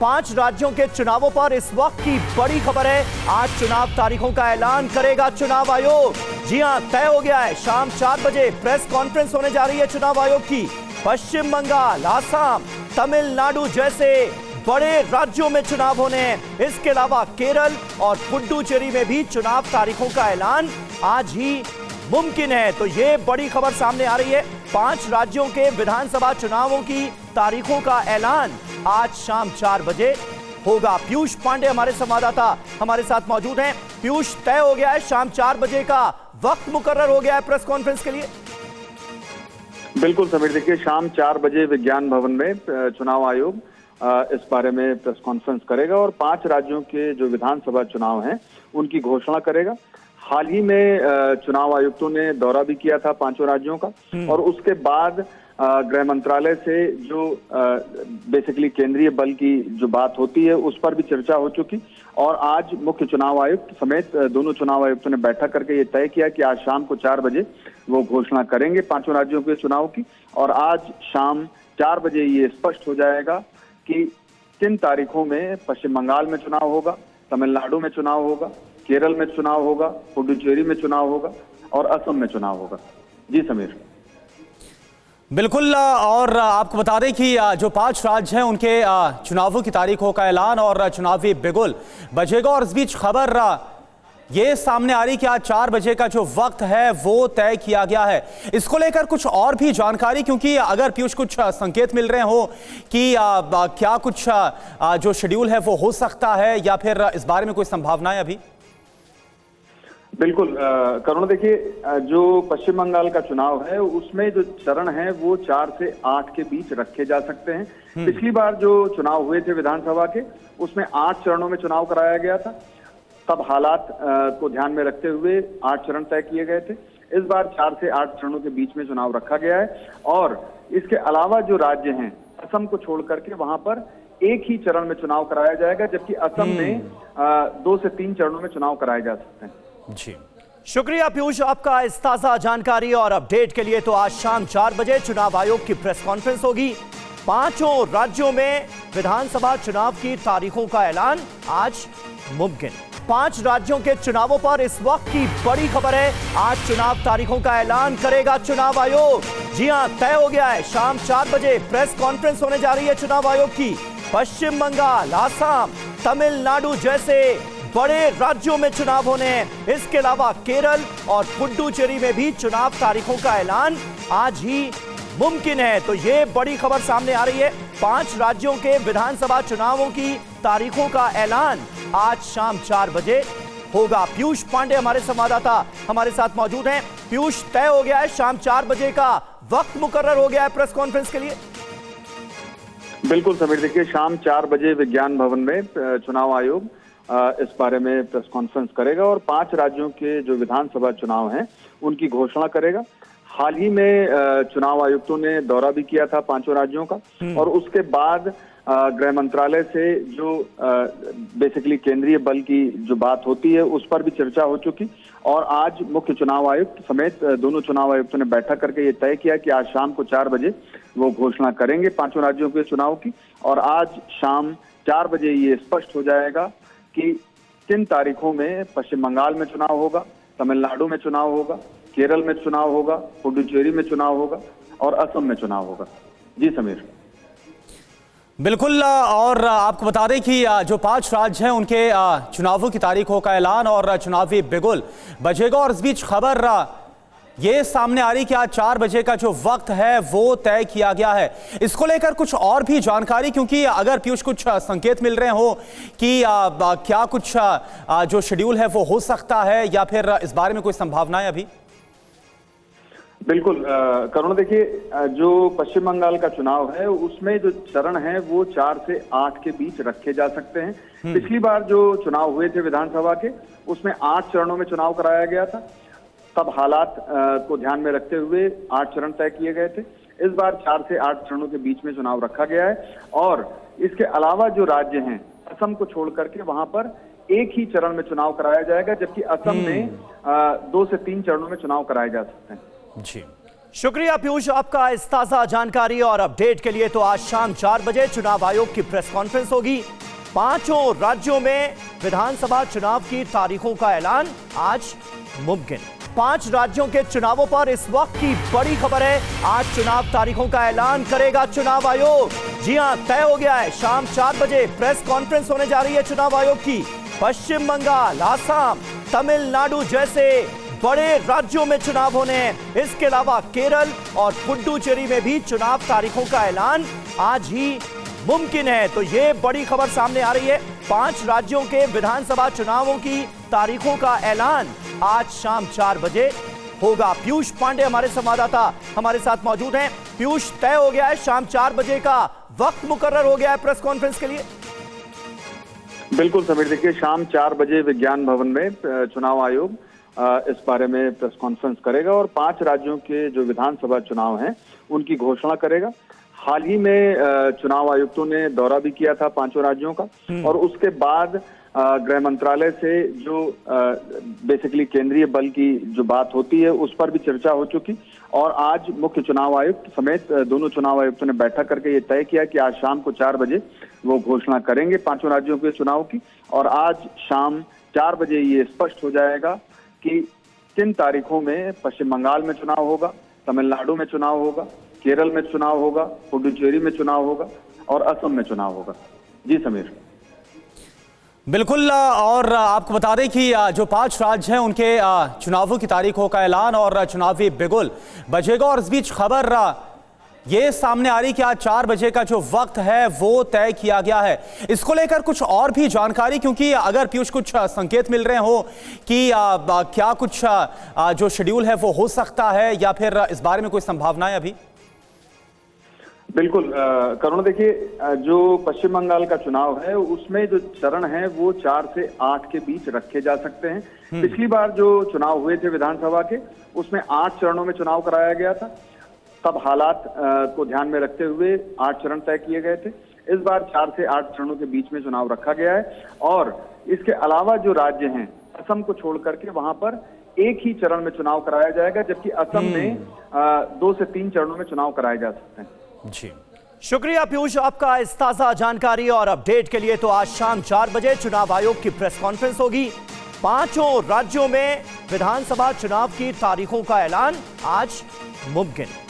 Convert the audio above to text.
5 राज्यों के चुनावों पर इस वक्त की बड़ी खबर है। आज चुनाव तारीखों का ऐलान करेगा चुनाव आयोग। जी हां, तय हो गया है। शाम 4 बजे प्रेस कॉन्फ्रेंस होने जा रही है चुनाव आयोग की। पश्चिम बंगाल, आसाम, तमिलनाडु जैसे बड़े राज्यों में चुनाव होने हैं। इसके अलावा केरल और पुडुचेरी में भी चुनाव तारीखों का ऐलान आज ही मुमकिन है। तो ये बड़ी खबर सामने आ रही है। 5 राज्यों के विधानसभा चुनावों की तारीखों का ऐलान आज शाम 4 बजे होगा। पीयूष पांडे हमारे संवाददाता हमारे साथ मौजूद हैं। पीयूष, तय हो गया है, शाम 4 बजे का वक्त मुकर्रर हो गया है प्रेस कॉन्फ्रेंस के लिए? बिल्कुल समीर, देखिए शाम 4 बजे विज्ञान भवन में चुनाव आयोग इस बारे में प्रेस कॉन्फ्रेंस करेगा और 5 राज्यों के जो विधानसभा चुनाव हैं उनकी घोषणा करेगा। हाल ही में चुनाव आयुक्तों ने दौरा भी किया था 5 राज्यों का और उसके बाद गृह मंत्रालय से जो बेसिकली केंद्रीय बल की जो बात होती है उस पर भी चर्चा हो चुकी और आज मुख्य चुनाव आयुक्त समेत दोनों चुनाव आयुक्तों ने बैठक करके ये तय किया कि आज शाम को 4 बजे वो घोषणा करेंगे 5 राज्यों के चुनाव की। और आज शाम 4 बजे ये स्पष्ट हो जाएगा कि किन तारीखों में पश्चिम बंगाल में चुनाव होगा, तमिलनाडु में चुनाव होगा, केरल में चुनाव होगा, पुडुचेरी में चुनाव होगा और असम में चुनाव होगा। जी समीर। बिल्कुल, और आपको बता दें कि जो 5 राज्य हैं उनके चुनावों की तारीखों का ऐलान और चुनावी बिगुल बजेगा। और इस बीच खबर ये सामने आ रही कि आज 4 बजे का जो वक्त है वो तय किया गया है। इसको लेकर कुछ और भी जानकारी, क्योंकि अगर पीयूष कुछ संकेत मिल रहे हो कि क्या कुछ जो शेड्यूल है वो हो सकता है या फिर इस बारे में कोई संभावनाएं अभी? बिल्कुल करुण, देखिए जो पश्चिम बंगाल का चुनाव है उसमें जो चरण है वो 4 से 8 के बीच रखे जा सकते हैं। पिछली बार जो चुनाव हुए थे विधानसभा के उसमें 8 चरणों में चुनाव कराया गया था। तब हालात को ध्यान में रखते हुए 8 चरण तय किए गए थे। इस बार 4 से 8 चरणों के बीच में चुनाव रखा गया है और इसके अलावा जो राज्य हैं असम को छोड़ करके वहां पर एक ही चरण में चुनाव कराया जाएगा, जबकि असम में 2 से 3 चरणों में चुनाव कराए जा सकते हैं। जी, शुक्रिया पीयूष आपका इस ताजा जानकारी और अपडेट के लिए। तो आज शाम 4 बजे चुनाव आयोग की प्रेस कॉन्फ्रेंस होगी। 5 राज्यों में विधानसभा चुनाव की तारीखों का ऐलान आज मुमकिन। 5 राज्यों के चुनावों पर इस वक्त की बड़ी खबर है। आज चुनाव तारीखों का ऐलान करेगा चुनाव आयोग। जी हां, तय हो गया है। शाम 4 बजे प्रेस कॉन्फ्रेंस होने जा रही है चुनाव आयोग की। पश्चिम बंगाल, आसाम, तमिलनाडु जैसे बड़े राज्यों में चुनाव होने हैं। इसके अलावा केरल और पुडुचेरी में भी चुनाव तारीखों का ऐलान आज ही मुमकिन है। तो ये बड़ी खबर सामने आ रही है। 5 राज्यों के विधानसभा चुनावों की तारीखों का ऐलान आज शाम 4 बजे होगा। पीयूष पांडे हमारे संवाददाता हमारे साथ मौजूद हैं। पीयूष, तय हो गया है, शाम 4 बजे का वक्त मुकर्रर हो गया है प्रेस कॉन्फ्रेंस के लिए? बिल्कुल समीर, देखिए शाम 4 बजे विज्ञान भवन में चुनाव आयोग इस बारे में प्रेस कॉन्फ्रेंस करेगा और 5 राज्यों के जो विधानसभा चुनाव हैं उनकी घोषणा करेगा। हाल ही में चुनाव आयुक्तों ने दौरा भी किया था 5 राज्यों का और उसके बाद गृह मंत्रालय से जो बेसिकली केंद्रीय बल की जो बात होती है उस पर भी चर्चा हो चुकी और आज मुख्य चुनाव आयुक्त समेत दोनों चुनाव आयुक्तों ने बैठक करके ये तय किया कि आज शाम को 4 बजे वो घोषणा करेंगे 5 राज्यों के चुनाव की। और आज शाम 4 बजे ये स्पष्ट हो जाएगा कि किन तारीखों में पश्चिम बंगाल में चुनाव होगा, तमिलनाडु में चुनाव होगा, केरल में चुनाव होगा, पुडुचेरी में चुनाव होगा और असम में चुनाव होगा। जी समीर। बिल्कुल, और आपको बता दें कि जो 5 राज्य हैं उनके चुनावों की तारीखों का ऐलान और चुनावी बिगुल बजेगा। और इस बीच खबर ये सामने आ रही कि आज 4 बजे का जो वक्त है वो तय किया गया है। इसको लेकर कुछ और भी जानकारी, क्योंकि अगर पीयूष कुछ संकेत मिल रहे हो कि क्या कुछ जो शेड्यूल है वो हो सकता है या फिर इस बारे में कोई संभावनाएं अभी? बिल्कुल करुण, देखिए जो पश्चिम बंगाल का चुनाव है उसमें जो चरण है वो 4 से 8 के बीच रखे जा सकते हैं। पिछली बार जो चुनाव हुए थे विधानसभा के उसमें 8 चरणों में चुनाव कराया गया था। तब हालात को ध्यान में रखते हुए 8 चरण तय किए गए थे। इस बार 4 से 8 चरणों के बीच में चुनाव रखा गया है और इसके अलावा जो राज्य हैं असम को छोड़ करके वहां पर एक ही चरण में चुनाव कराया जाएगा, जबकि असम में 2 से 3 चरणों में चुनाव कराए जा सकते हैं। जी, शुक्रिया पीयूष, आपका इस ताजा जानकारी और अपडेट के लिए। तो आज शाम 4 बजे चुनाव आयोग की प्रेस कॉन्फ्रेंस होगी। पांचों राज्यों में विधानसभा चुनाव की तारीखों का ऐलान आज मुमकिन। 5 राज्यों के चुनावों पर इस वक्त की बड़ी खबर है। आज चुनाव तारीखों का ऐलान करेगा चुनाव आयोग। जी हां, तय हो गया है। शाम 4 बजे प्रेस कॉन्फ्रेंस होने जा रही है चुनाव आयोग की। पश्चिम बंगाल, आसाम, तमिलनाडु जैसे बड़े राज्यों में चुनाव होने हैं। इसके अलावा केरल और पुडुचेरी में भी चुनाव तारीखों का ऐलान आज ही मुमकिन है। तो ये बड़ी खबर सामने आ रही है। 5 राज्यों के विधानसभा चुनावों की तारीखों का ऐलान आज शाम 4 बजे होगा। पीयूष पांडे हमारे संवाददाता हमारे साथ मौजूद हैं। पीयूष, तय हो गया है, शाम 4 बजे का वक्त मुकर्रर हो गया है प्रेस कॉन्फ्रेंस के लिए। बिल्कुल समीर, देखिए शाम 4 बजे विज्ञान भवन में चुनाव आयोग इस बारे में प्रेस कॉन्फ्रेंस करेगा और 5 राज्यों के जो विधानसभा चुनाव हैं उनकी घोषणा करेगा। हाल ही में चुनाव आयुक्तों ने दौरा भी किया था 5 राज्यों का और उसके बाद गृह मंत्रालय से जो बेसिकली केंद्रीय बल की जो बात होती है उस पर भी चर्चा हो चुकी और आज मुख्य चुनाव आयुक्त समेत दोनों चुनाव आयुक्तों ने बैठक करके ये तय किया कि आज शाम को 4 बजे वो घोषणा करेंगे 5 राज्यों के चुनाव की। और आज शाम 4 बजे ये स्पष्ट हो जाएगा कि किन तारीखों में पश्चिम बंगाल में चुनाव होगा, तमिलनाडु में चुनाव होगा, केरल में चुनाव होगा, पुडुचेरी में चुनाव होगा और असम में चुनाव होगा। जी समीर, बिल्कुल। और आपको बता दें कि जो 5 राज्य हैं उनके चुनावों की तारीखों का ऐलान और चुनावी बिगुल बजेगा। और इस बीच खबर ये सामने आ रही कि आज 4 बजे का जो वक्त है वो तय किया गया है। इसको लेकर कुछ और भी जानकारी, क्योंकि अगर पीयूष कुछ संकेत मिल रहे हो कि क्या कुछ जो शेड्यूल है वो हो सकता है या फिर इस बारे में कोई संभावनाएं अभी? बिल्कुल करुण, देखिए जो पश्चिम बंगाल का चुनाव है उसमें जो चरण है वो 4 से 8 के बीच रखे जा सकते हैं। पिछली बार जो चुनाव हुए थे विधानसभा के उसमें 8 चरणों में चुनाव कराया गया था। तब हालात को ध्यान में रखते हुए 8 चरण तय किए गए थे। इस बार 4 से 8 चरणों के बीच में चुनाव रखा गया है और इसके अलावा जो राज्य हैं असम को छोड़ करके वहां पर एक ही चरण में चुनाव कराया जाएगा, जबकि असम में 2 से 3 चरणों में चुनाव कराए जा सकते हैं। जी शुक्रिया पीयूष, आपका इस ताजा जानकारी और अपडेट के लिए। तो आज शाम 4 बजे चुनाव आयोग की प्रेस कॉन्फ्रेंस होगी। 5 राज्यों में विधानसभा चुनाव की तारीखों का ऐलान आज मुमकिन।